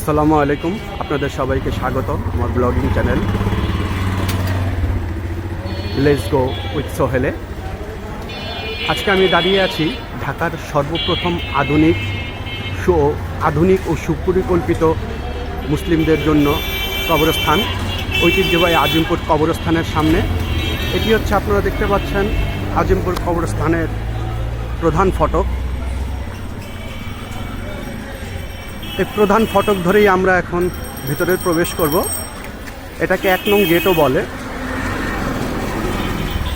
আসসালামু আলাইকুম, আপনাদের সবাইকে স্বাগত আমার blogging channel let's go with সোহেলে। আজকে আমি দাঁড়িয়ে আছি ঢাকার সর্বপ্রথম আধুনিক ও সুপরিকল্পিত মুসলিমদের জন্য কবরস্থান ঐতিহ্যবাহী আজিমপুর কবরস্থানের সামনে। এটি হচ্ছে, আপনারা দেখতে পাচ্ছেন, আজিমপুর কবরস্থানের প্রধান ফটক। এই প্রধান ফটক ধরেই আমরা এখন ভিতরে প্রবেশ করব। এটাকে 1 নং গেটও বলে।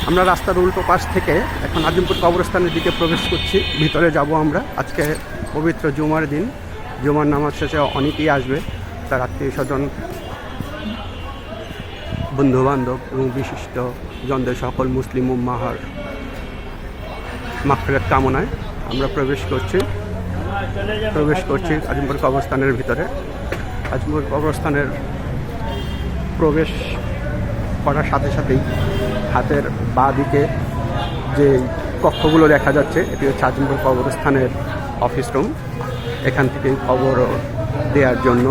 আমরা রাস্তার উল্টো পাশ থেকে এখন আজিমপুর কবরস্থানের দিকে প্রবেশ করছি। ভিতরে যাব আমরা। আজকে পবিত্র জুমার দিন, জুমার নামাজ শেষে অনেকেই আসবে, তার আত্মীয় স্বজন, বন্ধুবান্ধব এবং বিশিষ্ট জনদের সকল মুসলিম উম্মাহর মাগফিরাত কামনায় আমরা প্রবেশ করছি আজিমপুর কবরস্থানের ভিতরে। আজিমপুর কবরস্থানের প্রবেশ করার সাথে সাথেই হাতের বাঁ দিকে যে কক্ষগুলো দেখা যাচ্ছে, এটি হচ্ছে আজিমপুর কবরস্থানের অফিস রুম। এখান থেকে খবর দেওয়ার জন্য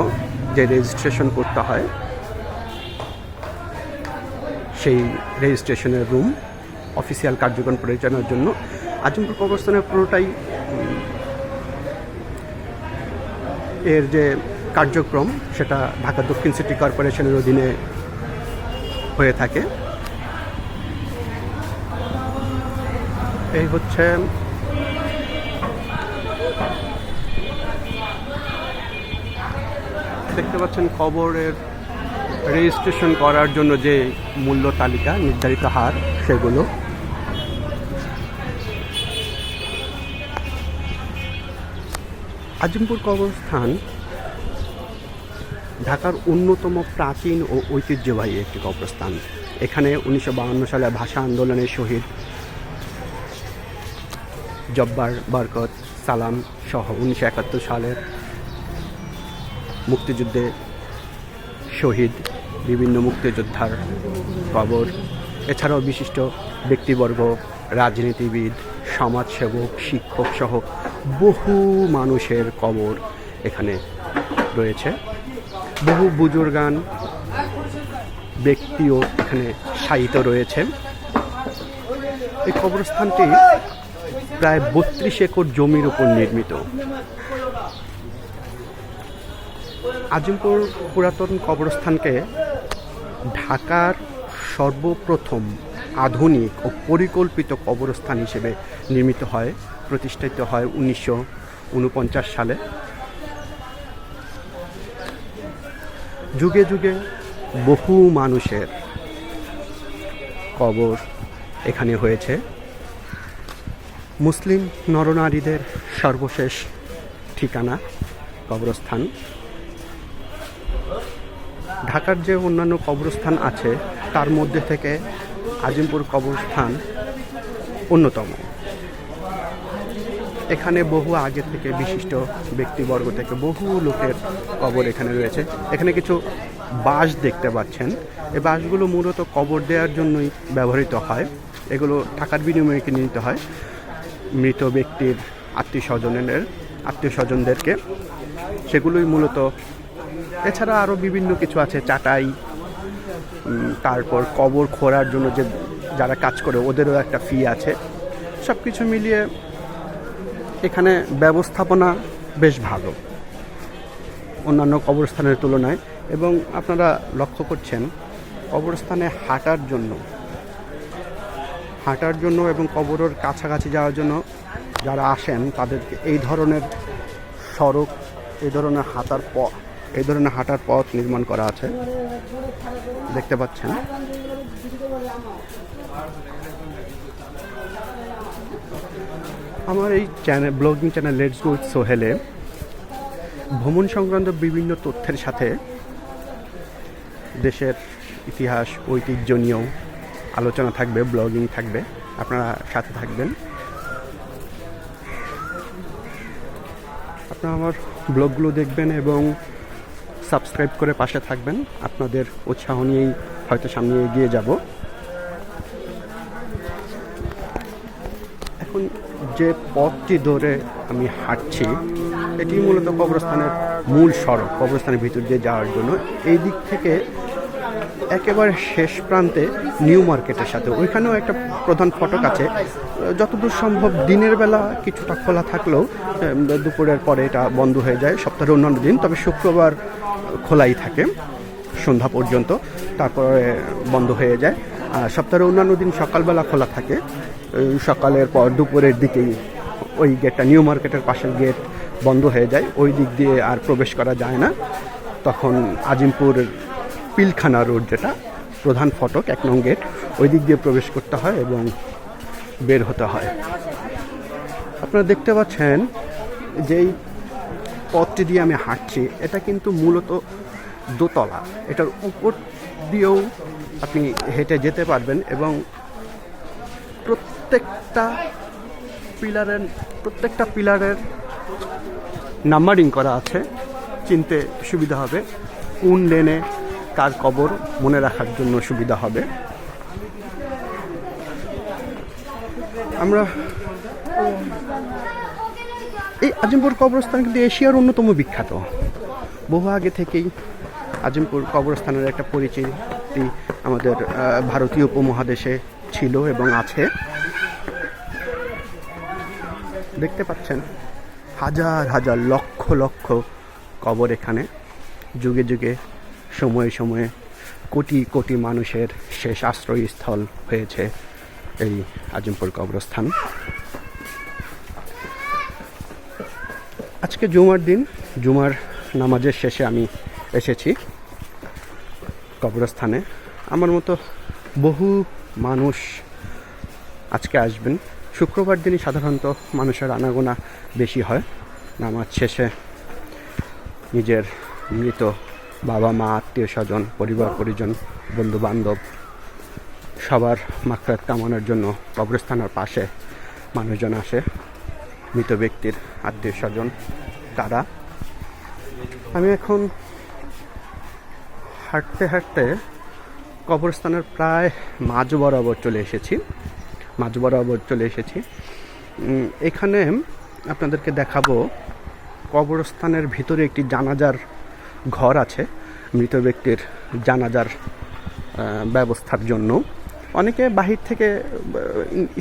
যে রেজিস্ট্রেশন করতে হয়, সেই রেজিস্ট্রেশনের রুম অফিসিয়াল কার্যক্রম পরিচালনার জন্য। আজিমপুর কবরস্থানের পুরোটাই এর যে কার্যক্রম, সেটা ঢাকা দক্ষিণ সিটি কর্পোরেশনের অধীনে হয়ে থাকে। এই হচ্ছে দেখতে পাচ্ছেন কবরের রেজিস্ট্রেশন করার জন্য যে মূল্য তালিকা, নির্ধারিত হার, সেগুলো। আজিমপুর কবরস্থান ঢাকার অন্যতম প্রাচীন ও ঐতিহ্যবাহী একটি কবরস্থান। এখানে 1952 সালে ভাষা আন্দোলনের শহীদ জব্বার, বরকত, সালাম সহ 1971 সালের মুক্তিযুদ্ধে শহীদ বিভিন্ন মুক্তিযোদ্ধার কবর, এছাড়াও বিশিষ্ট ব্যক্তিবর্গ, রাজনীতিবিদ, সমাজসেবক, শিক্ষক সহ বহু মানুষের কবর এখানে রয়েছে। বহু বুজুর্গান ব্যক্তিও এখানে শায়িত রয়েছে। এই কবরস্থানটি প্রায় 32 একর জমির উপর নির্মিত। আজিমপুর পুরাতন কবরস্থানকে ঢাকার সর্বপ্রথম আধুনিক ও পরিকল্পিত কবরস্থান হিসেবে প্রতিষ্ঠিত হয় 1949 সালে। যুগে যুগে বহু মানুষের কবর এখানে হয়েছে। মুসলিম নরনারীদের সর্বশেষ ঠিকানা কবরস্থান। ঢাকার যে অন্যান্য কবরস্থান আছে, তার মধ্যে থেকে আজিমপুর কবরস্থান অন্যতম। এখানে বহু আগে থেকে বিশিষ্ট ব্যক্তিবর্গ থেকে বহু লোকের কবর এখানে রয়েছে। এখানে কিছু বাঁশ দেখতে পাচ্ছেন। এই বাঁশগুলো মূলত কবর দেওয়ার জন্যই ব্যবহৃত হয়। এগুলো টাকার বিনিময়ে কিনে নিতে হয় মৃত ব্যক্তির আত্মীয় স্বজনদেরকে। সেগুলোই মূলত। এছাড়া আরও বিভিন্ন কিছু আছে, চাটাই, তারপর কবর খোঁড়ার জন্য যে যারা কাজ করে ওদেরও একটা ফি আছে। সব কিছু মিলিয়ে এখানে ব্যবস্থাপনা বেশ ভালো অন্যান্য কবরস্থানের তুলনায়। এবং আপনারা লক্ষ্য করছেন, কবরস্থানে হাঁটার জন্য এবং কবরের কাছাকাছি যাওয়ার জন্য যারা আসেন, তাদেরকে এই ধরনের সড়ক, এই ধরনের হাঁটার পথ নির্মাণ করা আছে, দেখতে পাচ্ছেন। আমার এই blogging channel let's go with সোহেলে ভ্রমণ সংক্রান্ত বিভিন্ন তথ্যের সাথে দেশের ইতিহাস, ঐতিহ্য নিয়েও আলোচনা থাকবে, ব্লগিং থাকবে। আপনারা সাথে থাকবেন। আপনারা আমার ব্লগগুলো দেখবেন এবং সাবস্ক্রাইব করে পাশে থাকবেন। আপনাদের উৎসাহ নিয়েই হয়তো সামনে এগিয়ে যাব। এখন যে পথটি ধরে আমি হাঁটছি, এটি মূলত কবরস্থানের মূল সড়ক, কবরস্থানের ভিতর দিয়ে যাওয়ার জন্য। এই দিক থেকে একেবারে শেষ প্রান্তে নিউ মার্কেটের সাথে ওইখানেও একটা প্রধান ফটক আছে। যতদূর সম্ভব দিনের বেলা কিছুটা খোলা থাকলেও দুপুরের পরে এটা বন্ধ হয়ে যায় সপ্তাহের অন্যান্য দিন, তবে শুক্রবার খোলাই থাকে সন্ধ্যা পর্যন্ত, তারপরে বন্ধ হয়ে যায়। আর সপ্তাহের অন্যান্য দিন সকালবেলা খোলা থাকে, সকালের পর দুপুরের দিকেই ওই গেটটা, নিউ মার্কেটের পাশের গেট বন্ধ হয়ে যায়, ওই দিক দিয়ে আর প্রবেশ করা যায় না। তখন আজিমপুর পিলখানা রোড, যেটা প্রধান ফটক 1 নং গেট, ওই দিক দিয়ে প্রবেশ করতে হয় এবং বের হতে হয়। আপনারা দেখতে পাচ্ছেন যেই পথটি দিয়ে আমি হাঁটছি, এটা কিন্তু মূলত দোতলা। এটার উপর দিয়েও আপনি হেঁটে যেতে পারবেন এবং প্রত্যেকটা পিলারের নাম্বারিং করা আছে, চিনতে সুবিধা হবে। কোন লেনে কার কবর মনে রাখার জন্য সুবিধা হবে। আমরা এই আজিমপুর কবরস্থান কিন্তু এশিয়ার অন্যতম বিখ্যাত। বহু আগে থেকেই আজিমপুর কবরস্থানের একটা পরিচিতি আমাদের ভারতীয় উপমহাদেশে ছিল এবং আছে। দেখতে পাচ্ছেন হাজার হাজার লক্ষ লক্ষ কবর এখানে। যুগে যুগে সময়ে সময়ে কোটি কোটি মানুষের শেষ আশ্রয়স্থল হয়েছে এই আজিমপুর কবরস্থান। আজকে জুমার দিন, জুমার নামাজের শেষে আমি এসেছি কবরস্থানে। আমার মতো বহু মানুষ আজকে আসবেন। শুক্রবার দিনই সাধারণত মানুষের আনাগোনা বেশি হয়। নামাজ শেষে নিজের মৃত বাবা মা, আত্মীয় স্বজন, পরিবার পরিজন, বন্ধু বান্ধব সবার মাগফিরাত কামনার জন্য কবরস্থানের পাশে মানুষজন আসে, মৃত ব্যক্তির আত্মীয় স্বজন তারা। আমি এখন হাঁটতে হাঁটতে কবরস্থানের প্রায় মাঝ বরাবর চলে এসেছি। এখানে আপনাদেরকে দেখাবো কবরস্থানের ভিতরে একটি জানাজার ঘর আছে, মৃত ব্যক্তির জানাজার ব্যবস্থার জন্য। অনেকে বাহির থেকে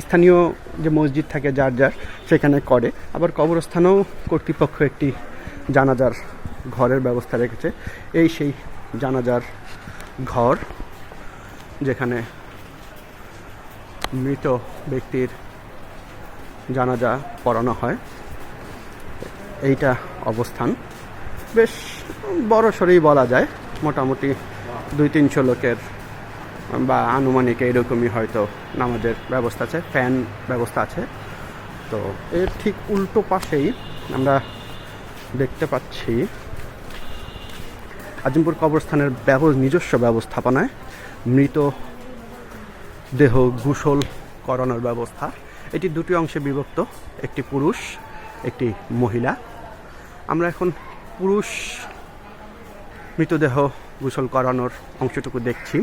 স্থানীয় যে মসজিদ থাকে যার সেখানে করে, আবার কবরস্থানেও কর্তৃপক্ষ একটি জানাজার ঘরের ব্যবস্থা রেখেছে। এই সেই জানাজার ঘর যেখানে মৃত ব্যক্তির জানাজা পড়ানো হয়। এইটা অবস্থান বেশ বড় সরেই বলা যায়, মোটামুটি 200-300 লোকের বা আনুমানিক এইরকমই হয়তো নামাজের ব্যবস্থা আছে, ফ্যান ব্যবস্থা আছে। তো এর ঠিক উল্টো পাশেই আমরা দেখতে পাচ্ছি আজিমপুর কবরস্থানের নিজস্ব ব্যবস্থাপনায় মৃত দেহ গোসল করানোর ব্যবস্থা। এটি 2টি অংশে বিভক্ত, একটি পুরুষ, একটি মহিলা। আমরা এখন পুরুষ মৃতদেহ গোসল করানোর অংশটুকু দেখছি।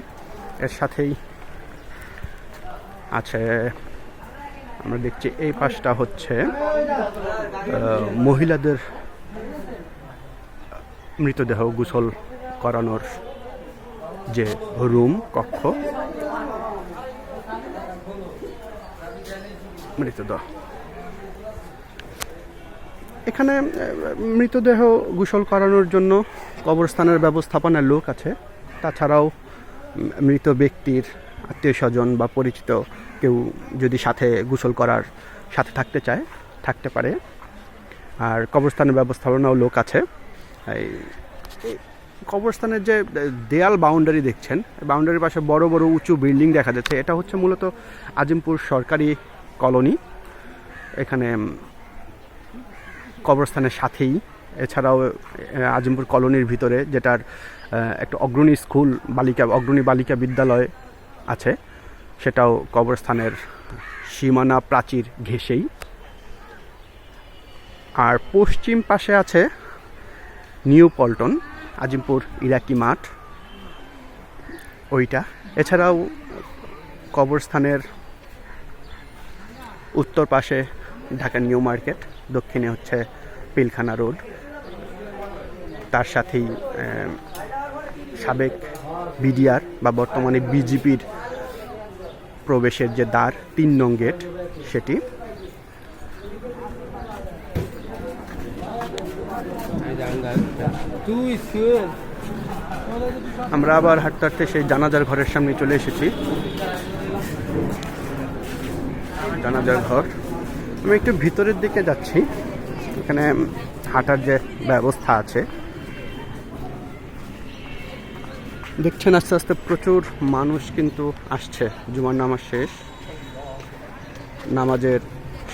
এর সাথেই আছে, আমরা দেখছি এই পাশটা হচ্ছে মহিলাদের মৃতদেহ গোসল করানোর যে রুম, কক্ষ, মৃতদেহ। এখানে মৃতদেহ গোসল করানোর জন্য কবরস্থানের ব্যবস্থাপনার লোক আছে। তাছাড়াও মৃত ব্যক্তির আত্মীয় স্বজন বা পরিচিত কেউ যদি সাথে গোসল করার সাথে থাকতে চায় থাকতে পারে। আর কবরস্থানের ব্যবস্থাপনাও লোক আছে। এই কবরস্থানের যে দেয়াল বাউন্ডারি দেখছেন, বাউন্ডারির পাশে বড় বড় উঁচু বিল্ডিং দেখা যাচ্ছে, এটা হচ্ছে মূলত আজিমপুর সরকারি কলোনি। এখানে কবরস্থানের সাথেই এছাড়াও আজিমপুর কলোনির ভিতরে, যেটার একটা অগ্রণী স্কুল, অগ্রণী বালিকা বিদ্যালয় আছে, সেটাও কবরস্থানের সীমানা প্রাচীর ঘেঁষেই। আর পশ্চিম পাশে আছে নিউ পল্টন, আজিমপুর ইরাকি মাঠ, ওইটা। এছাড়াও কবরস্থানের উত্তর পাশে ঢাকা নিউ মার্কেট, দক্ষিণে হচ্ছে পিলখানা রোড। তার সাথেই সাবেক বিডিআর বা বর্তমানে বিজেপির প্রবেশের যে দ্বার ৩ নং গেট সেটি। আমরা আবার হাঁটতে হাঁটতে সেই জানাজার ঘরের সামনে চলে এসেছি। জানাজার ঘর, আমি একটু ভিতরের দিকে যাচ্ছি। এখানে হাঁটার যে ব্যবস্থা আছে দেখছেন, আস্তে আস্তে প্রচুর মানুষ কিন্তু আসছে। জুমার নামাজ শেষ, নামাজের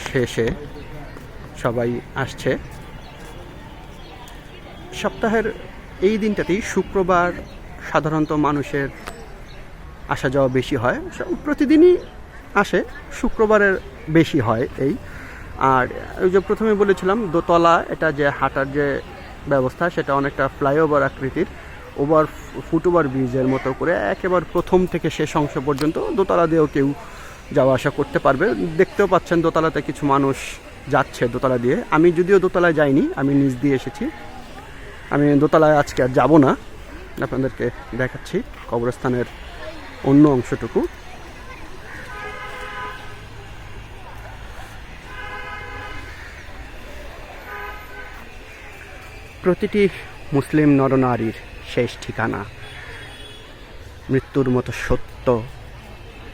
শেষে সবাই আসছে। সপ্তাহের এই দিনটাতেই শুক্রবার সাধারণত মানুষের আসা যাওয়া বেশি হয়, প্রতিদিনই আসে, শুক্রবারের বেশি হয় এই। আর ওই যে প্রথমে বলেছিলাম দোতলা, এটা যে হাঁটার যে ব্যবস্থা সেটা অনেকটা ফ্লাইওভার আকৃতির, ফুটওভার ব্রিজের মতো করে একেবারে প্রথম থেকে শেষ অংশ পর্যন্ত দোতলা দিয়েও কেউ যাওয়া আসা করতে পারবে। দেখতেও পাচ্ছেন দোতলাতে কিছু মানুষ যাচ্ছে দোতলা দিয়ে। আমি যদিও দোতলায় যাইনি, আমি নিচ দিয়ে এসেছি। আমি দোতলায় আজকে আর যাবো না, আপনাদেরকে দেখাচ্ছি কবরস্থানের অন্য অংশটুকু। প্রতিটি মুসলিম নরনারীর শেষ ঠিকানা, মৃত্যুর মতো সত্য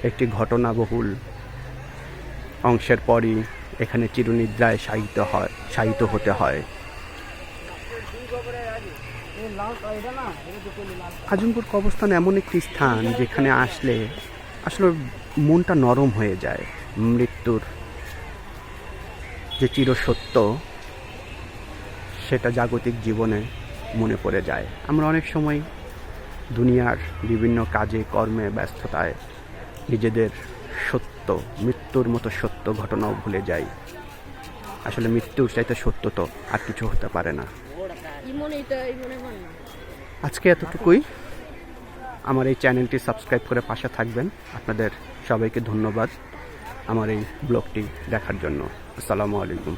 একটি ঘটনাবহুল অংশের পরই এখানে চিরনিদ্রায় শায়িত হতে হয়। আজমপুর কবরস্থান এমন একটি স্থান যেখানে আসলে আসলে মনটা নরম হয়ে যায়। মৃত্যুর যে চিরসত্য সেটা জাগতিক জীবনে মনে পড়ে যায়। আমরা অনেক সময় দুনিয়ার বিভিন্ন কাজে কর্মে ব্যস্ততায় নিজেদের মৃত্যুর মতো সত্য ঘটনাও ভুলে যাই। আসলে মৃত্যুর চাইতে সত্য তো আর কিছু হতে পারে না। আজকে এতটুকুই। আমার এই চ্যানেলটি সাবস্ক্রাইব করে পাশে থাকবেন। আপনাদের সবাইকে ধন্যবাদ আমার এই ব্লগটি দেখার জন্য। আসসালামু আলাইকুম।